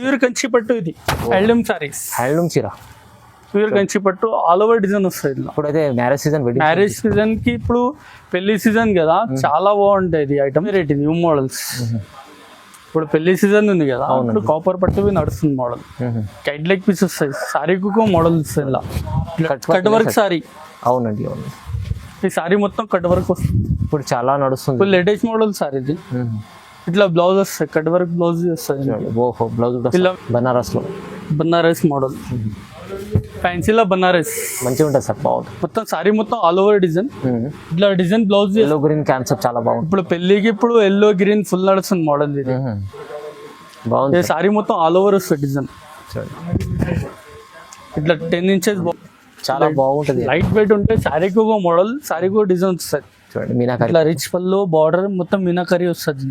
Pure Kanchi పట్టు ఇది handloom saris. Handloom చీర ప్యూర్ కంచి పట్టు ఆల్ ఓవర్ డిజైన్ వస్తుంది. ఇప్పుడైతే మ్యారేజ్ సీజన్ మ్యారేజ్ సీజన్ కి ఇప్పుడు పెళ్లి సీజన్ కదా, చాలా బాగుంటాయి ఐటమ్. Rate new models. ఇప్పుడు పెళ్లి సీజన్ ఉంది కదా, ఇప్పుడు కాపర్ పట్టు నడుస్తుంది మోడల్. కైట్ లెగ్ పీస్ వస్తాయి, సారీకు మోడల్ వస్తాయి. ఇలా కట్ వర్క్ సారీ. అవునండి, అవును. ఈ సారీ మొత్తం కట్ వర్క్ వస్తుంది. ఇప్పుడు చాలా నడుస్తుంది. ఇప్పుడు లేటెస్ట్ మోడల్ సారీ ఇది. ఇట్లా బ్లౌజ్ వస్తాయి, కట్ వర్క్ బ్లౌజ్ వస్తాయి. ఓహో, బ్లౌజ్ ఇలా బనారస్ లో, బనారస్ మోడల్, ఫ్యాన్సీలో బనారస్ మంచిగా ఉంటుంది సార్. బాగుంది. మొత్తం సారీ మొత్తం ఆల్ ఓవర్ డిజైన్. ఇట్లా design blouse yellow green concept చాలా బాగుంది. ఇప్పుడు పెళ్లికి ఇప్పుడు ఎల్లో గ్రీన్ ఫుల్ నడుస్తుంది మోడల్ ఇది. బాగుంది. సారీ మొత్తం ఆల్ ఓవర్ వస్తుంది డిజైన్. ఇట్లా 10 inches చాలా బాగుంటుంది. లైట్ వెయిట్ ఉంటే సారీకి ఒక మోడల్, సారీకి ఒక డిజైన్ వస్తుంది. చూడండి, మీనాకరీ ఇట్లా రిచ్ పళ్ళు, బార్డర్ మొత్తం మీనాకరీ వస్తుంది.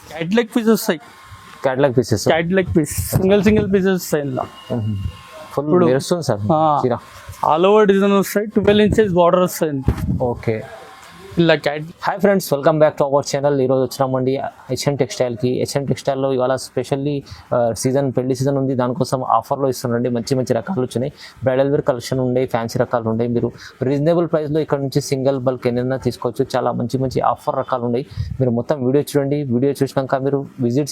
క్యాట్ లెగ్ పీస్ వస్తాయి. Catalogue pieces, cat leg piece single pieces వస్తాయి. ఇలా ఫుల్ మెరుస్తుంది సార్ చీర. ఆల్ ఓవర్ డిజైన్ వస్తాయి. 12 inches బార్డర్ వస్తాయి. ఓకే. ఇలా cat. Hi friends, welcome back to our channel. ఈరోజు వచ్చినామండి హెచ్ఎన్ టెక్స్టైల్కి. హెచ్ఎన్ టెక్స్టైల్లో ఇవాళ స్పెషల్లీ సీజన్, పెళ్లి సీజన్ ఉంది, దానికోసం ఆఫర్లో ఇస్తున్నాండి. మంచి మంచి రకాలు వచ్చినాయి. బ్రైడల్ వేర్ కలెక్షన్ ఉండే, ఫ్యాన్సీ రకాలు ఉన్నాయి. మీరు రీజనబుల్ ప్రైస్లో ఇక్కడ నుంచి సింగిల్ బల్క్ ఎన్నైనా తీసుకోవచ్చు. చాలా మంచి మంచి ఆఫర్ రకాలు ఉన్నాయి. మీరు మొత్తం వీడియో చూడండి. వీడియో చూసినాక మీరు విజిట్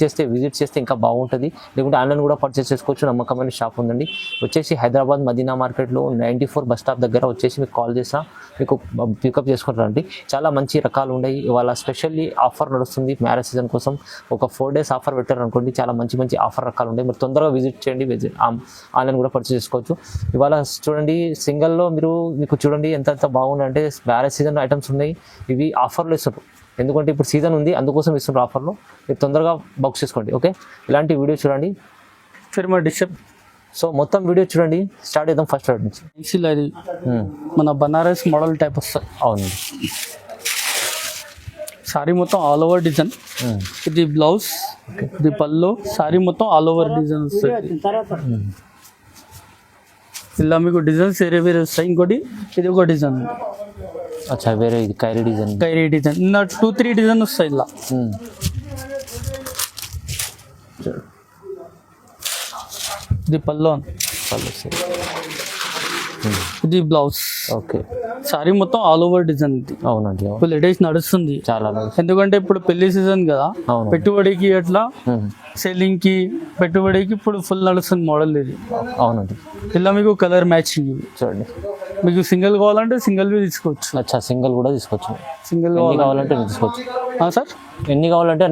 చేస్తే ఇంకా బాగుంటుంది. లేకుంటే ఆన్లైన్ కూడా పర్చేస్ చేసుకోవచ్చు. నమ్మకమైన షాప్ ఉందండి. వచ్చేసి హైదరాబాద్ మదీనా మార్కెట్లో 94 బస్ స్టాప్ దగ్గర వచ్చేసి మీకు కాల్ చేసినా మీకు పికప్ చేసుకుంటారండి. చాలా మంచి రకాలు ఉన్నాయి. ఇవాళ స్పెషల్లీ ఆఫర్ నడుస్తుంది మ్యారేజ్ సీజన్ కోసం. ఒక 4 days ఆఫర్ పెట్టారు అనుకోండి. చాలా మంచి మంచి ఆఫర్ రకాలు ఉన్నాయి. మీరు తొందరగా విజిట్ చేయండి. ఆన్లైన్ కూడా పర్చేస్ చేసుకోవచ్చు. ఇవాళ చూడండి, సింగిల్లో మీకు చూడండి ఎంత బాగుంది అంటే మ్యారేజ్ సీజన్ ఐటమ్స్ ఉన్నాయి. ఇవి ఆఫర్లో ఇస్తారు, ఎందుకంటే ఇప్పుడు సీజన్ ఉంది, అందుకోసం ఇస్తున్నారు ఆఫర్లో. మీరు తొందరగా బుక్ చేసుకోండి. ఓకే, ఇలాంటి వీడియో చూడండి. సో మొత్తం వీడియో చూడండి. స్టార్ట్ చేద్దాం ఫస్ట్ రేట్ నుంచి. అది మన బనారస్ మోడల్ టైప్ వస్తుంది. అవునండి. సారీ మొత్తం ఆల్ ఓవర్ డిజైన్. ఇది బ్లౌజ్, ఇది పళ్ళు. సారీ మొత్తం ఆల్ ఓవర్ డిజైన్ వస్తుంది. ఇలా మీకు డిజైన్స్ వేరే వస్తాయి. ఇంకోటి ఇది ఒక డిజైన్. అచ్చా, వేరే ఇది కైరీ డిజైన్. ఇలా 2-3 డిజైన్ వస్తాయి. ఇలా ఇది పళ్ళు, ఇది బ్లౌజ్. ఓకే. సారీ మొత్తం ఆల్ ఓవర్ డిజైన్. ఇది అవునండి, ఇప్పుడు లేటెస్ట్ నడుస్తుంది చాలా. ఎందుకంటే ఇప్పుడు పెళ్లి సీజన్ కదా, పెట్టుబడికి అట్లా సెల్లింగ్ కి పెట్టుబడికి ఇప్పుడు ఫుల్ నడుస్తుంది మోడల్ ఇది. అవునండి. ఇలా మీకు కలర్ మ్యాచింగ్ చూడండి. మీకు సింగిల్ కావాలంటే సింగిల్ తీసుకోవచ్చు. అచ్చా, సింగిల్ కూడా తీసుకోవచ్చు. సింగిల్ కావాలంటే తీసుకోవచ్చు సార్. ఎన్ని కావాలంటే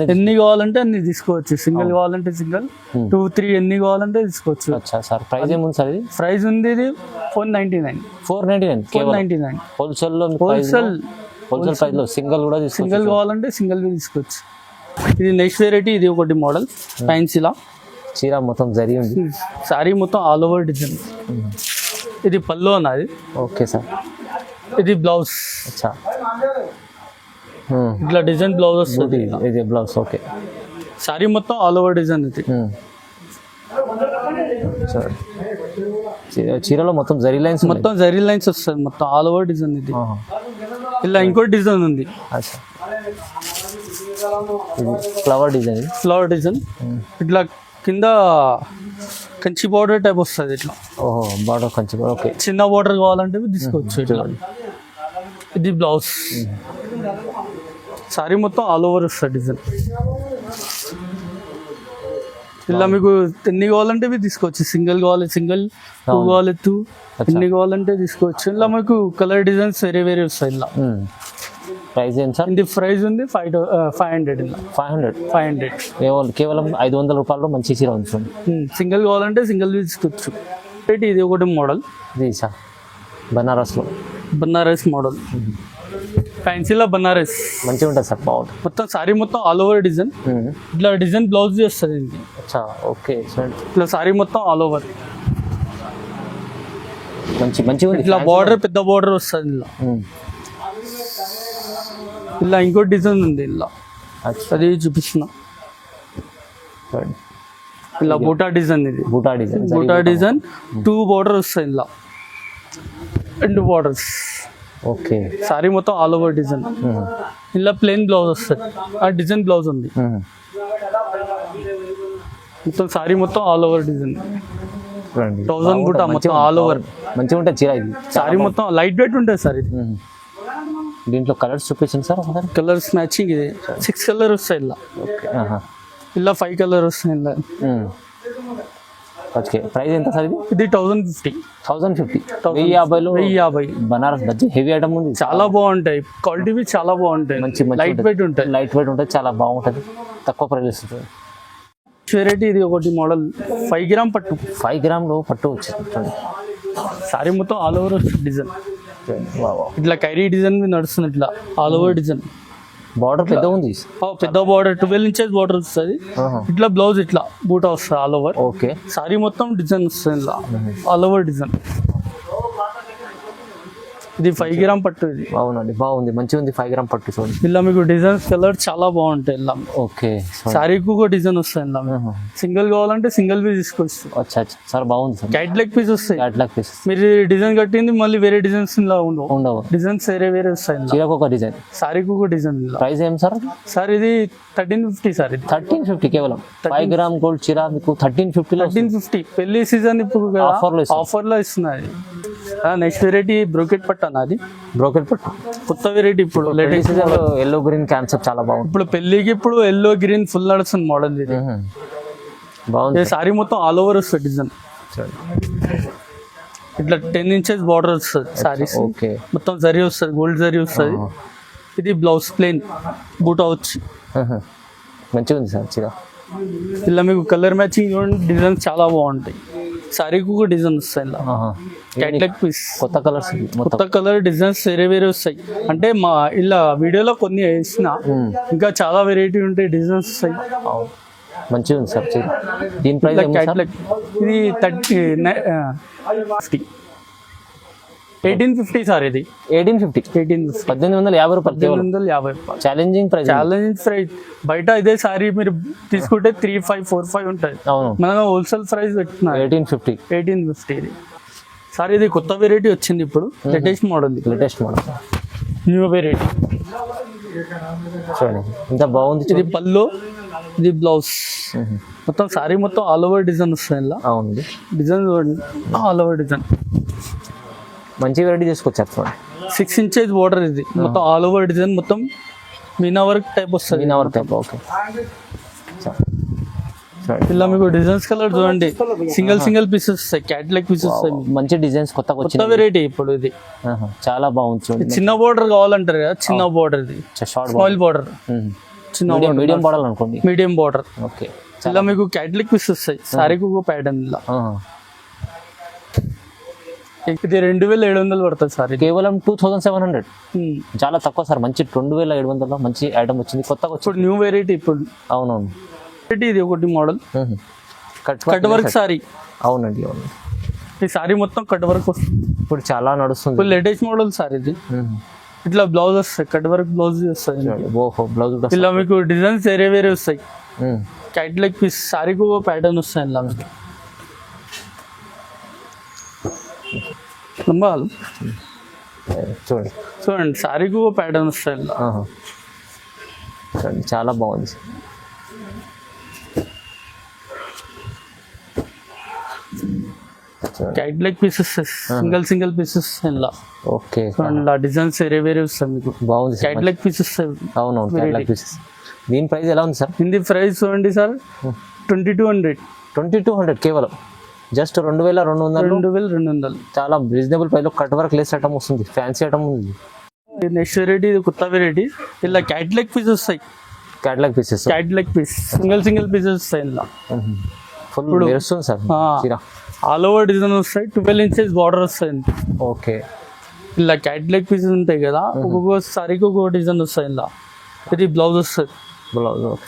అన్ని తీసుకోవచ్చు. సింగిల్ కావాలంటే సింగిల్, 2-3 ఎన్ని కావాలంటే తీసుకోవచ్చు. అచ్చా సార్, ప్రైస్ ఏముంది సార్? ఇది ప్రైస్ ఉంది, ఇది 499. 499 హోల్సేల్ ప్రైస్ లో. సింగిల్ కూడా సింగిల్ కావాలంటే సింగిల్ తీసుకోవచ్చు. ఇది నెక్స్ట్ వెరైటీ. ఇది ఒకటి మోడల్ ఫ్యాన్సీలా. చీర మొత్తం జరీ ఉంది. సారీ మొత్తం ఆల్ ఓవర్ డిజైన్. ఇది పళ్ళు అన్నది. Okay sir. ఇది బ్లౌజ్. అచ్చా, ఇట్లా డిజైన్ బ్లౌజ్ వస్తుంది. ఇది బ్లౌజ్. ఓకే. సారీ మొత్తం ఆల్ ఓవర్ డిజైన్. ఇది చీరలో మొత్తం జరీ లైన్స్ వస్తుంది. మొత్తం ఆల్ ఓవర్ డిజైన్. ఇది ఇలా ఇంకోటి డిజైన్ ఉంది. Flower design. ఇట్లా కింద కంచి బార్డర్ టైప్ వస్తుంది. ఇట్లా ఓహో, బార్డర్ కంచి. ఓకే. చిన్న బార్డర్ కావాలంటే తీసుకోవచ్చు. ఇట్లా ఇది బ్లౌజ్. సారీ మొత్తం ఆల్ ఓవర్ వస్తుంది డిజైన్. ఇలా మీకు ఎన్ని కావాలంటే తీసుకోవచ్చు. సింగిల్ కావాలి సింగిల్, 2 కావాలి 2, ఎన్ని కావాలంటే తీసుకోవచ్చు. ఇలా మీకు కలర్ డిజైన్స్ వేరే వస్తాయి. ఇలా ప్రైస్ ఏంటి సార్? ఇది ప్రైస్ ఉంది 500. ఇలా 500 కేవలం 500 రూపాయల్లో మంచి చీర ఉంటుంది. సింగిల్ కావాలంటే సింగిల్ తీసుకోవచ్చు. ఇది ఒకటి మోడల్. ఇది సార్ బనారస్ మోడల్. ఫ్యాన్సీలో బనారస్ మంచిగా ఉంటుంది సార్. బాగుంటుంది. మొత్తం సారీ మొత్తం ఆల్ ఓవర్ డిజైన్. ఇట్లా డిజైన్ బ్లౌజ్ వస్తుంది. ఇది అచ్చా, ఓకే. ఇట్లా సారీ మొత్తం ఆల్ ఓవర్ మంచిగా. ఇట్లా బార్డర్ పెద్ద బార్డర్ వస్తుంది. ఇలా ఇంకోటి డిజైన్ ఉంది. ఇలా అది చూపిస్తున్నా. ఇలా బూటా డిజైన్. ఇది బూటా డిజైన్ 2 బార్డర్ వస్తాయి. ఇలా 2 బార్డర్స్. ఓకే. సారీ మొత్తం ఆల్ ఓవర్ డిజైన్. ఇలా ప్లెయిన్ బ్లౌజ్ వస్తుంది. ఆ డిజైన్ బ్లౌజ్ ఉంది. మొత్తం సారీ మొత్తం ఆల్ ఓవర్ డిజైన్ చూడండి 1000 బుట్ట మొత్తం ఆల్ ఓవర్ మంచిగా ఉంటుంది చీర ఇది. సారీ మొత్తం లైట్ వెయిట్ ఉంటుంది సార్ ఇది. దీంట్లో కలర్స్ చూపించండి సార్ ఒకసారి. కలర్స్ మ్యాచింగ్ ఇది 6 కలర్ వస్తాయి ఇలా, ఓకే ఇలా 5 కలర్ వస్తాయి ఇలా. ఓకే ప్రైస్ ఎంత సార్ ఇది? ఇది 1050. 1050. 1050లో 1050 బనారస్ బజ్జీ హెవీ ఐటమ్ ఉంది. చాలా బాగుంటాయి, క్వాలిటీ చాలా బాగుంటాయి, మంచి లైట్ వెయిట్ ఉంటాయి. లైట్ వెయిట్ ఉంటుంది, చాలా బాగుంటుంది, తక్కువ ప్రైస్ ఉంటుంది. వెరైటీ ఇది ఒకటి మోడల్ 5 గ్రామ్ పట్టు. 5 గ్రామ్లో పట్టు వచ్చింది. సారీ మొత్తం ఆల్ ఓవర్ డిజైన్, వావ్. ఇట్లా కైరీ డిజైన్ మీద నడుస్తుంది, ఇట్లా ఆల్ ఓవర్ డిజైన్. బార్డర్ పెద్ద ఉంది, పెద్ద బార్డర్ 12 ఇంచెస్ బార్డర్ వస్తుంది. ఇట్లా బ్లౌజ్ ఇట్లా బూటా వస్తుంది ఆల్ ఓవర్. ఓకే సారీ మొత్తం డిజైన్ వస్తుంది ఇలా ఆల్ ఓవర్ డిజైన్. ఇది 5 గ్రామ్ పట్టు ఇది. అవునండి బాగుంది, మంచిగా ఉంది. 5 గ్రామ్ పట్టు చూడండి. ఇలా మీకు డిజైన్స్ కలర్ చాలా బాగుంటాయి ఇలా. ఓకే సారీకి ఒక డిజైన్ వస్తాయి ఇలా. సింగిల్ కావాలంటే సింగిల్ పీస్ తీసుకోవచ్చు. అచ్చా అచ్చా సార్ బాగుంది సార్. కైట్ లెగ్ పీస్ వస్తాయి. క్యాట్లాగ్ పీస్ మీరు డిజైన్ కట్టింది మళ్ళీ వేరే డిజైన్స్ ఇలా ఉండవు, డిజైన్స్ వేరే వేరే వస్తాయి ఇలా. చీరకు ఒక డిజైన్, సారీకి ఒక డిజైన్ ఇలా. ప్రైస్ ఏం సార్? సార్ ఇది 1350 సార్. ఇది 1350 కేవలం. 5 గ్రామ్ గోల్డ్ చీర మీకు 1350. 1350 పెళ్లి సీజన్ ఇప్పుడు ఆఫర్ లో ఇస్తున్నది. నెక్స్ట్ వెరైటీ బ్రోకెట్ పట్టు అన్నది. బ్రోకెట్ పట్టు కొత్త వెరైటీ ఇప్పుడు లేటెస్ట్. ఎల్లో గ్రీన్ కాన్సెప్ట్ చాలా బాగుంది. ఇప్పుడు పెళ్లికి ఇప్పుడు ఎల్లో గ్రీన్ ఫుల్ నడుస్తుంది మోడల్ ఇది. బాగుంది. సారీ మొత్తం ఆల్ ఓవర్ వస్తుంది డిజైన్, ఇట్లా 10 ఇంచెస్ బార్డర్ వస్తుంది సారీస్. ఓకే మొత్తం జరీ వస్తుంది, గోల్డ్ జరీ వస్తుంది. ఇది బ్లౌజ్ ప్లెయిన్ బూటా వచ్చి మంచిగా ఉంది సార్ చీర. ఇలా మీకు కలర్ మ్యాచింగ్ డిజైన్స్ చాలా బాగుంటాయి. సారీకి ఒక డిజైన్ వస్తాయి ఇలా. క్యాట్లాగ్ పీస్ కొత్త కలర్స్, కొత్త కలర్ డిజైన్స్ వేరే వేరే వస్తాయి. అంటే మా ఇలా వీడియోలో కొన్ని వేసిన ఇంకా చాలా వెరైటీ ఉంటాయి, డిజైన్స్ వస్తాయి. మంచిగా ఉంది సార్ చీర. దీని ప్రైస్ క్యాట్లాగ్ ఇది 1850 సార్. ఇది 1850. 1850 రూపాయలు. 1850 ఛాలెంజింగ్ ప్రైస్. బయట ఇదే సారీ మీరు తీసుకుంటే 3545 ఉంటుంది. అవును, మనం హోల్సేల్ ప్రైస్ పెట్టిన 1850. ఇది సార్. ఇది కొత్త వెరైటీ వచ్చింది ఇప్పుడు, లేటెస్ట్ మోడల్. న్యూ వెరైటీ చూడండి ఎంత బాగుంది. ఇది పళ్ళు, ఇది బ్లౌజ్. మొత్తం సారీ మొత్తం ఆల్ ఓవర్ డిజైన్ వస్తుంది ఇలా. అవునండి డిజైన్ చూడండి, ఆల్ ఓవర్ డిజైన్. మంచి వెరైటీ తీసుకొచ్చారు చూడండి. 6 ఇంచెస్ బార్డర్ ఇది, మొత్తం ఆల్ ఓవర్ డిజైన్, మొత్తం మీనా వర్క్ టైప్ వస్తుంది. Meena work type. ఓకే ఇలా మీకు డిజైన్స్ కలర్ చూడండి, సింగిల్ పీసెస్ వస్తాయి, క్యాట్లాగ్ పీసెస్ వస్తాయి. మంచి డిజైన్స్ కొత్త వెరైటీ ఇప్పుడు ఇది. చాలా బాగుంది చూడండి. చిన్న బార్డర్ కావాలంటారు కదా, చిన్న బార్డర్ ఇది, స్మాల్ బార్డర్, చిన్న మీడియం బార్డర్ అనుకోండి, మీడియం బార్డర్. ఓకే ఇలా మీకు క్యాట్లాగ్ పీస్ వస్తాయి, సారీకి ఒక ప్యాటర్న్ ఇలా. ఇది 2700 పడుతుంది సార్. కేవలం 2700. చాలా తక్కువ సార్. మంచి 2700 మంచి ఐటమ్ వచ్చింది, కొత్తగా వచ్చింది. ఇప్పుడు న్యూ వెరైటీ ఇప్పుడు. అవునవును. ఇది ఒకటి మోడల్ కట్ వర్క్ సారీ. అవునండి అవును. ఈ సారీ మొత్తం కట్ వర్క్ వస్తుంది, ఇప్పుడు చాలా నడుస్తుంది. ఇప్పుడు లేటెస్ట్ మోడల్ సార్ ఇది. ఇట్లా బ్లౌజ్ వస్తాయి, కట్ వర్క్ బ్లౌజ్ వస్తాయి. ఓహో బ్లౌజ్. ఇలా మీకు డిజైన్స్ వేరే వేరే వస్తాయి. క్యాట్లాగ్ పీస్ సారీకి ఒక ప్యాటర్న్ వస్తాయి ఇలా మీకు. చూడండి సారీకి ఒక ప్యాటర్న్ వస్తాయి ఇలా. చూడండి చాలా బాగుంది. క్యాట్లాగ్ పీసెస్ సింగిల్ పీసెస్ ఇలా. ఓకే ఇలా డిజైన్స్ వేరే వేరే వస్తాయి మీకు. బాగుంది క్యాట్లాగ్ పీసెస్. అవునవును క్యాట్లాగ్ పీసెస్. దీని ప్రైస్ ఎలా ఉంది సార్? దీని ప్రైస్ చూడండి సార్ 2200. 2200 కేవలం. జస్ట్ 2200. చాలా రీజనబుల్ ప్రైస్ లో కట్ వర్క్ లెస్ ఐటమ్ వస్తుంది, ఫ్యాన్సీ ఐటమ్ ఉంది. నెక్స్ట్ వెరైటీ ఇది కొత్త వెరైటీ. ఇలా క్యాట్లాగ్ పీసెస్ వస్తాయి, క్యాట్లాగ్ పీస్ సింగిల్ పీసెస్ వస్తాయి ఇలా. ఫుల్ మెరుస్తుంది సార్ చీర. ఆల్ ఓవర్ డిజైన్ వస్తాయి, 12 ఇంచెస్ బార్డర్ వస్తాయి. ఓకే ఇలా క్యాట్లాగ్ పీసెస్ ఉంటాయి కదా, ఒక్కొక్క సారీకి ఒక్కొక్క డిజైన్ వస్తాయి ఇలా. ఇది బ్లౌజ్ వస్తుంది,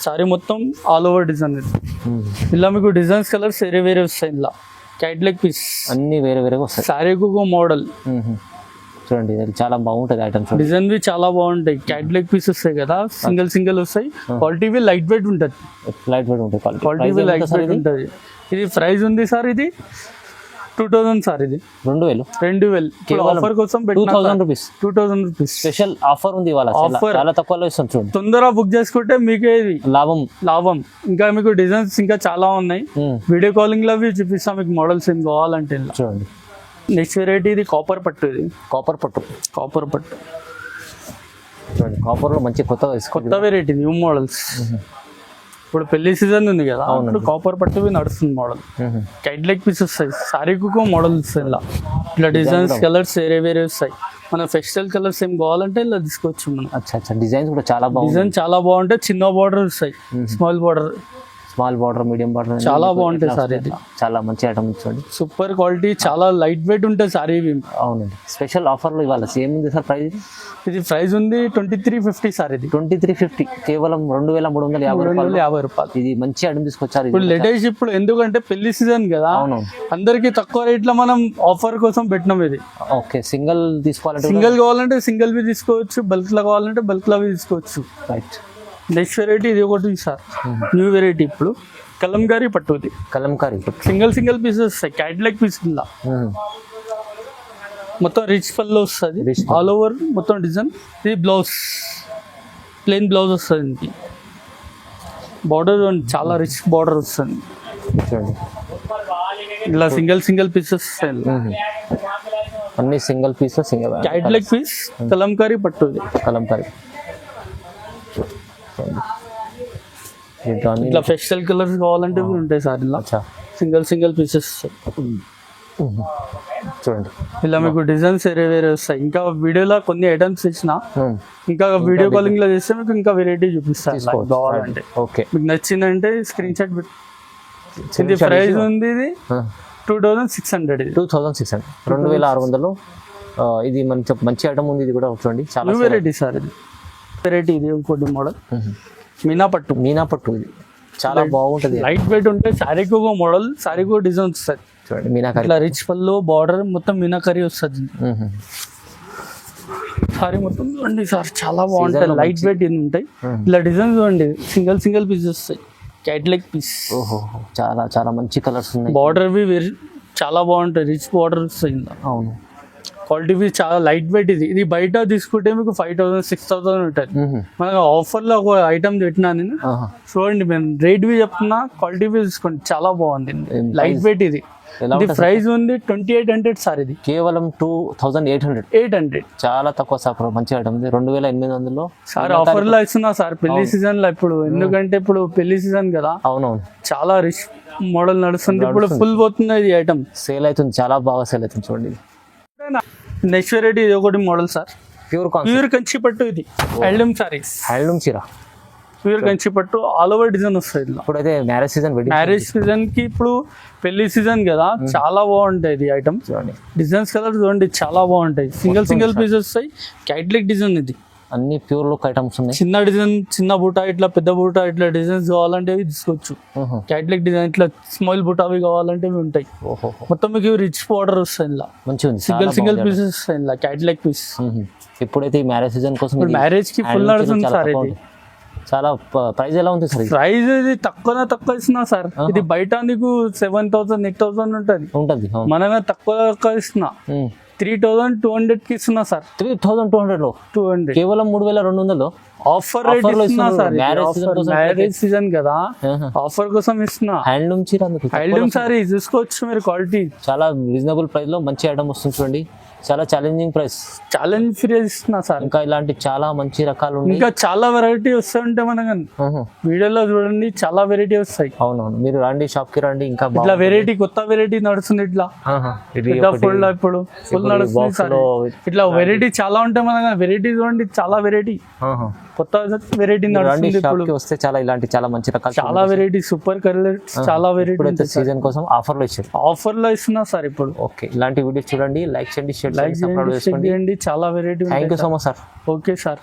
సారీ మొత్తం ఆల్ ఓవర్ డిజైన్. ఇలా మీకు డిజైన్స్ కలర్స్ వేరే వేరే వస్తాయి ఇలా. క్యాట్లాగ్ పీస్ అన్ని వేరే వేరే వస్తాయి. సారీకి ఒక మోడల్. చూడండి చాలా బాగుంటుంది ఐటమ్స్. డిజైన్ వి చాలా బాగుంటాయి. క్యాట్లాగ్ పీస్ వస్తాయి కదా, సింగిల్ వస్తాయి. క్వాలిటీ వి లైట్ వెయిట్ ఉంటుంది. క్వాలిటీ వి లైట్ వెయిట్ ఉంటుంది. ఇది ప్రైస్ ఉంది సార్, ఇది 2000 సార్ ఇది 2000 2000 ఆఫర్ కోసం 2000 రూపీస్ 2000 రూపీస్ స్పెషల్ ఆఫర్ ఉంది ఇవాళ చాలా తక్కువలో ఇస్తాం చూడండి తొందరగా బుక్ చేసుకుంటే మీకే ఇది లాభం ఇంకా మీకు డిజైన్స్ ఇంకా చాలా ఉన్నాయి వీడియో కాలింగ్ లో అవి చూపిస్తాం మీకు మోడల్స్ ఏం కావాలంటే ఇలా. చూడండి నెక్స్ట్ వెరైటీ ఇది కాపర్ పట్టు ఇది కాపర్ పట్టు చూడండి కాపర్ లో మంచి కొత్త వెరైటీ న్యూ మోడల్స్ ఇప్పుడు పెళ్లి సీజన్ ఉంది కదా ఇప్పుడు కాపర్ పట్టు నడుస్తుంది మోడల్ కైట్ లెగ్ పీస్ వస్తాయి సారీకు మోడల్స్ ఇట్లా డిజైన్స్ కలర్స్ వేరే వస్తాయి మన ఫెస్టివల్ కలర్స్ ఏం కావాలంటే ఇలా తీసుకోవచ్చు మనం. అచ్చా డిజైన్స్ కూడా చాలా బాగుంది. డిజైన్ చాలా బాగుంటాయి చిన్న బార్డర్ వస్తాయి స్మాల్ బార్డర్ మీడియం బార్డర్ చాలా బాగుంటాయి సార్ ఇది చాలా మంచి ఐటమ్ చూడండి సూపర్ క్వాలిటీ చాలా లైట్ వెయిట్ ఉంటాయి సారీ ఇవి. అవునండి స్పెషల్ ఆఫర్ లో ఇవాళ సేమ్ ఉంది సార్ ప్రైస్ ఇది ప్రైస్ ఉంది 2350 సార్ ఇది 2350 కేవలం 2350 రూపాయలు. ఇది మంచి ఐటమ్ తీసుకొచ్చారు ఇప్పుడు లేటెస్ట్ ఇప్పుడు ఎందుకంటే పెళ్లి సీజన్ కదా అందరికి తక్కువ రేట్ లో మనం ఆఫర్ కోసం పెట్టినాం ఇది. ఓకే సింగిల్ కావాలంటే సింగిల్ వి తీసుకోవచ్చు బల్క్ లో కావాలంటే బల్క్ లో తీసుకోవచ్చు. రైట్ నెక్స్ట్ వెరైటీ ఇది ఒకటి సార్ న్యూ వెరైటీ ఇప్పుడు కలంకారీ పట్టు ఇది సింగిల్ పీసెస్ వస్తాయి క్యాట్ లెగ్ పీస్ కింద మొత్తం రిచ్ పల్లో వస్తుంది ఆల్ ఓవర్ మొత్తం డిజైన్. ఇది బ్లౌజ్ ప్లెయిన్ బ్లౌజ్ వస్తుంది దీనికి బార్డర్ చాలా రిచ్ బార్డర్ వస్తుంది ఇలా సింగిల్ పీసెస్ వస్తాయి అన్ని single pieces cat leg piece kalamkari పట్టు ఇది ఇట్లా ఫెస్టివల్ కలర్స్ కావాలంటే ఉంటాయి సార్ ఇలా సింగిల్ పీసెస్ చూడండి ఇలా మీకు డిజైన్స్ వేరే వస్తాయి. ఇంకా వీడియోలో కొన్ని ఐటమ్స్ ఇచ్చిన ఇంకా వీడియో కాలింగ్ లో చేస్తే మీకు ఇంకా వెరైటీ చూపిస్తాను కావాలంటే. ఓకే మీకు నచ్చిందంటే స్క్రీన్ షాట్ పెట్టి ప్రైస్ ఉంది ఇది 2600 2600 ఇది మంచి ఐటమ్ ఉంది ఇది కూడా చూడండి చాలా వెరైటీ సార్ ఇది వెరైటీ ఇది ఇంకోటి మోడల్ మీనా పట్టు ఇది చాలా బాగుంటది లైట్ వెయిట్ ఉంటే సారీకి ఒక మోడల్ సారీకి ఒక డిజైన్ వస్తుంది చూడండి మీనాకరీ ఇట్లా రిచ్ పళ్ళు బార్డర్ మొత్తం మీనాకరీ వస్తుంది సారీ మొత్తం చూడండి సార్ చాలా బాగుంటాయి లైట్ వెయిట్ ఉంటాయి ఇలా డిజైన్ చూడండి సింగిల్ పీస్ వస్తాయి క్యాట్ లెగ్ పీస్ చాలా మంచి కలర్స్ ఉన్నాయి బార్డర్ చాలా బాగుంటాయి రిచ్ బార్డర్ వస్తాయి. అవును క్వాలిటీ చాలా లైట్ వెయిట్ ఇది బయట తీసుకుంటే మీకు 5000 6000 ఉంటుంది మనకు ఆఫర్ లో ఒక ఐటమ్ పెట్టినా నేను చూడండి మేము రేట్ వి చెప్తున్నా క్వాలిటీ తీసుకోండి చాలా బాగుంది లైట్ వెయిట్ ఇది ప్రైస్ ఉంది 2800 సార్ ఇది కేవలం 2800 చాలా తక్కువ సార్ మంచి ఐటమ్ 2800 సార్ ఆఫర్ లో ఇస్తున్నా సార్ పెళ్లి సీజన్ లో ఇప్పుడు ఎందుకంటే ఇప్పుడు పెళ్లి సీజన్ కదా అవునవును చాలా రిచ్ మోడల్ నడుస్తుంది ఇప్పుడు ఫుల్ పోతుంది ఇది ఐటమ్ సేల్ అవుతుంది చాలా బాగా సేల్ అవుతుంది చూడండి. నెక్స్ట్ వెరైటీ ఇది ఒకటి మోడల్ సార్ ప్యూర్ కంచి పట్టు ఇది హ్యాండ్లూమ్ చీర ప్యూర్ కంచి పట్టు ఆల్ ఓవర్ డిజైన్ వస్తుంది. ఇప్పుడైతే మ్యారేజ్ సీజన్ కి ఇప్పుడు పెళ్లి సీజన్ కదా చాలా బాగుంటాయి ఇది ఐటమ్ డిజైన్స్ కలర్ చూడండి చాలా బాగుంటాయి సింగిల్ పీసెస్ వస్తాయి క్యాట్ లెగ్ డిజైన్ ఇది అన్ని ప్యూర్ లుక్ ఐటమ్స్ ఉన్నాయి చిన్న డిజైన్ చిన్న బూటా ఇట్లా పెద్ద బూటా ఇట్లా డిజైన్స్ కావాలంటే అవి తీసుకోవచ్చు క్యాట్ లెగ్ డిజైన్ ఇట్లా స్మాల్ బూటా అవి కావాలంటే అవి ఉంటాయి మొత్తం మీకు రిచ్ బార్డర్ వస్తాయి ఇలా మంచిగా సింగిల్ పీసెస్ వస్తాయి ఇలా క్యాట్ లెగ్ పీస్. ఇప్పుడైతే ఈ మ్యారేజ్ సీజన్ కోసం మ్యారేజ్ కి ఫుల్ నడుస్తుంది సార్ ఇది చాలా ప్రైస్ ఎలా ఉంది సార్ ప్రైస్ ఇది తక్కువ ఇస్తున్నా సార్ ఇది బయట నీకు 7000 8000 ఉంటుంది మనమే తక్కువ ఇస్తున్నా 3200 కి ఇస్తున్నా సార్ 3200 కేవలం 3200 ఆఫర్ రేట్ ఇస్తున్నా సార్ మ్యారేజ్ సీజన్ కదా ఆఫర్ కోసం ఇస్తున్నా హ్యాండ్లూమ్ సారీ చూసుకోవచ్చు మీరు క్వాలిటీ చాలా రీజనబుల్ ప్రైస్ లో మంచి ఐటమ్ వస్తుంది చూడండి చాలా ఛాలెంజింగ్ ప్రైస్ ఫ్రీ ఇస్తున్నా సార్. ఇంకా ఇలాంటి చాలా మంచి రకాలు ఇంకా చాలా వెరైటీ వస్తాయంటే మనకు వీడియోలో చూడండి చాలా వెరైటీ వస్తాయి. అవునవును మీరు రండి షాప్ కి రండి ఇంకా ఇట్లా వెరైటీ కొత్త వెరైటీ నడుస్తుంది ఇట్లా ఫుల్ ఇప్పుడు ఫుల్ నడుస్తుంది ఇట్లా వెరైటీ చాలా ఉంటాయి మన వెరైటీ చూడండి చాలా వెరైటీ కొత్త వెరైటీ నడుస్తుంది ఇప్పుడు వస్తే చాలా ఇలాంటి చాలా మంచి రకాలు చాలా వెరైటీ సూపర్ కలర్స్ చాలా వెరైటీ సీజన్ కోసం ఆఫర్ లో ఇస్తున్నా సార్ ఇప్పుడు. ఓకే ఇలాంటి వీడియోస్ చూడండి లైక్ చేయండి షేర్ చేయండి చాలా variety. Thank you so much sir. Okay sir.